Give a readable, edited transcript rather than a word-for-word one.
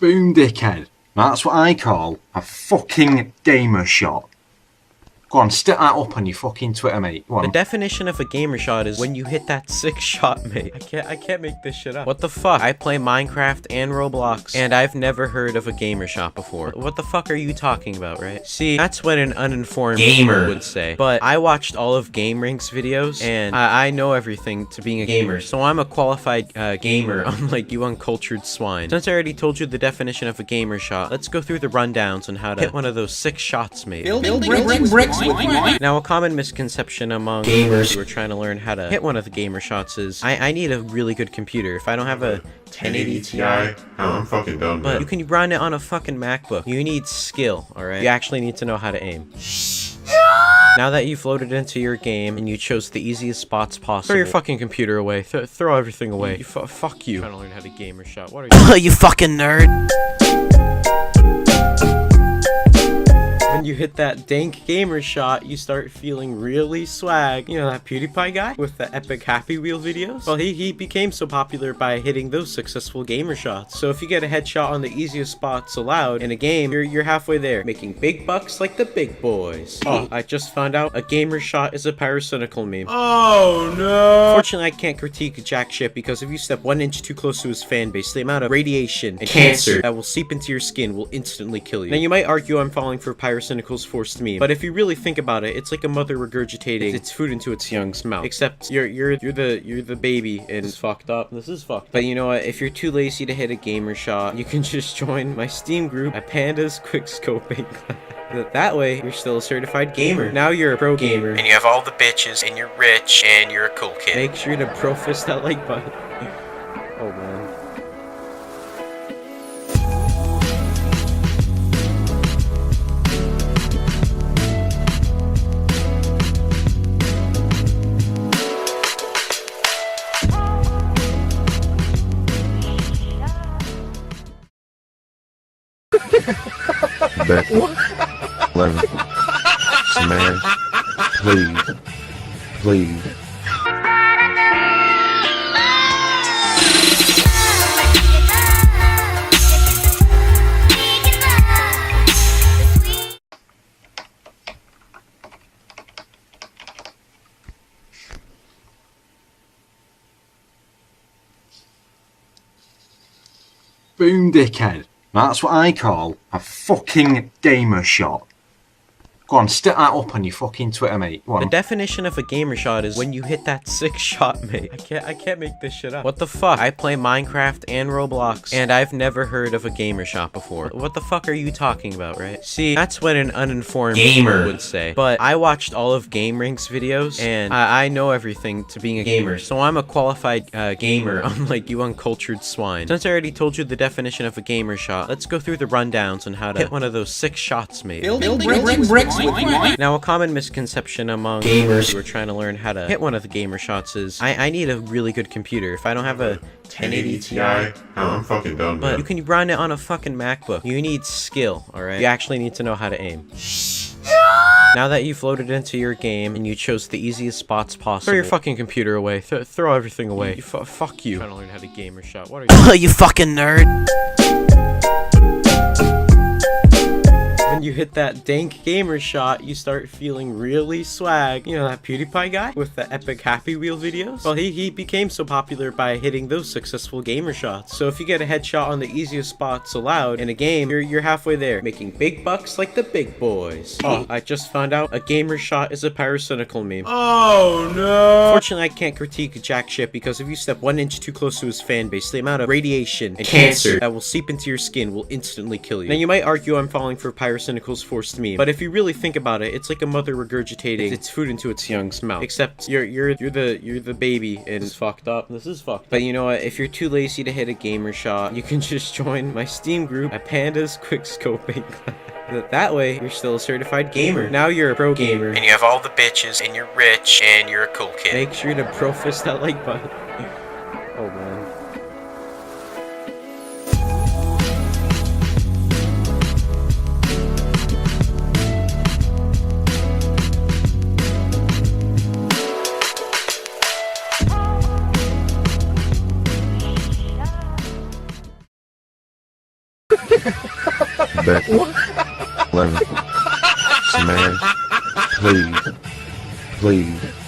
Boom, dickhead. That's what I call a fucking gamer shot. Go on, stick that up on your fucking Twitter, mate. Go on. The definition of a gamer shot is when you hit that sick shot, mate. I can't make this shit up. What the fuck? I play Minecraft and Roblox, and I've never heard of a gamer shot before. What the fuck are you talking about, right? See, that's what an uninformed gamer would say. But I watched all of GameRink's videos, and I know everything to being a gamer. So I'm a qualified gamer, unlike you uncultured swine. Since I already told you the definition of a gamer shot, let's go through the rundowns on how to hit one of those sick shots, mate. Building bricks. Now, a common misconception among gamers who are trying to learn how to hit one of the gamer shots is, I need a really good computer. If I don't have a 1080 Ti, I'm fucking done, but man. you can run it on a fucking MacBook. You need skill, alright? You actually need to know how to aim. Now that you've loaded into your game and you chose the easiest spots possible, throw your fucking computer away. Throw everything away. Fuck you. Trying to learn how to gamer shot. What are you? You fucking nerd. When you hit that dank gamer shot, you start feeling really swag. You know that PewDiePie guy with the epic Happy Wheel videos? Well, he became so popular by hitting those successful gamer shots. So if you get a headshot on the easiest spots allowed in a game, you're halfway there, making big bucks like the big boys. Oh, I just found out a gamer shot is a parasitical meme. Oh no! Fortunately, I can't critique jack shit because if you step 1 inch too close to his fan base, the amount of radiation and cancer that will seep into your skin will instantly kill you. Now, you might argue I'm falling for Pyrocynical's forced meme, but if you really think about it, it's like a mother regurgitating its food into its young's mouth. Except you're the baby, and it's fucked up. This is fucked up. But you know what? If you're too lazy to hit a gamer shot, you can just join my Steam group at Panda's Quickscoping. That way, you're still a certified gamer. Now you're a pro gamer, and you have all the bitches, and you're rich, and you're a cool kid. Make sure to pro fist that like button. Oh man. Bet. 11. Smash. Please. Boom, dickhead. That's what I call a fucking gamer shot. Go on, stick that up on your fucking Twitter, mate. Go on. The definition of a gamer shot is when you hit that sick shot, mate. I can't make this shit up. What the fuck? I play Minecraft and Roblox, and I've never heard of a gamer shot before. What the fuck are you talking about, right? See, that's what an uninformed gamer would say. But I watched all of GameRink's videos, and I know everything to being a gamer. So I'm a qualified gamer, unlike you uncultured swine. Since I already told you the definition of a gamer shot, let's go through the rundowns on how to hit one of those sick shots, mate. Building bricks. Now, a common misconception among gamers who are trying to learn how to hit one of the gamer shots is, I need a really good computer. If I don't have a 1080 Ti, I'm fucking done, but man. you can run it on a fucking MacBook. You need skill, alright? You actually need to know how to aim. Now that you've loaded into your game and you chose the easiest spots possible, throw your fucking computer away. Throw everything away. Fuck you. Trying to learn how to gamer shot. What are you? You fucking nerd. When you hit that dank gamer shot, you start feeling really swag. You know that PewDiePie guy with the epic Happy Wheel videos? Well, he became so popular by hitting those successful gamer shots. So if you get a headshot on the easiest spots allowed in a game, you're halfway there, making big bucks like the big boys. Oh, I just found out a gamer shot is a parasitical meme. Oh no! Fortunately, I can't critique jack shit because if you step 1 inch too close to his fan base, the amount of radiation and cancer that will seep into your skin will instantly kill you. Now, you might argue I'm falling for Pyrocynical's forced meme, but if you really think about it, it's like a mother regurgitating its food into its young's mouth. Except you're the baby, and it's fucked up. This is fucked up. But you know what? If you're too lazy to hit a gamer shot, you can just join my Steam group at Panda's Quickscoping. That way, you're still a certified gamer. Now you're a pro gamer, and you have all the bitches, and you're rich, and you're a cool kid. Make sure to pro fist that like button. Oh man. Becky, 11, smash, please, please.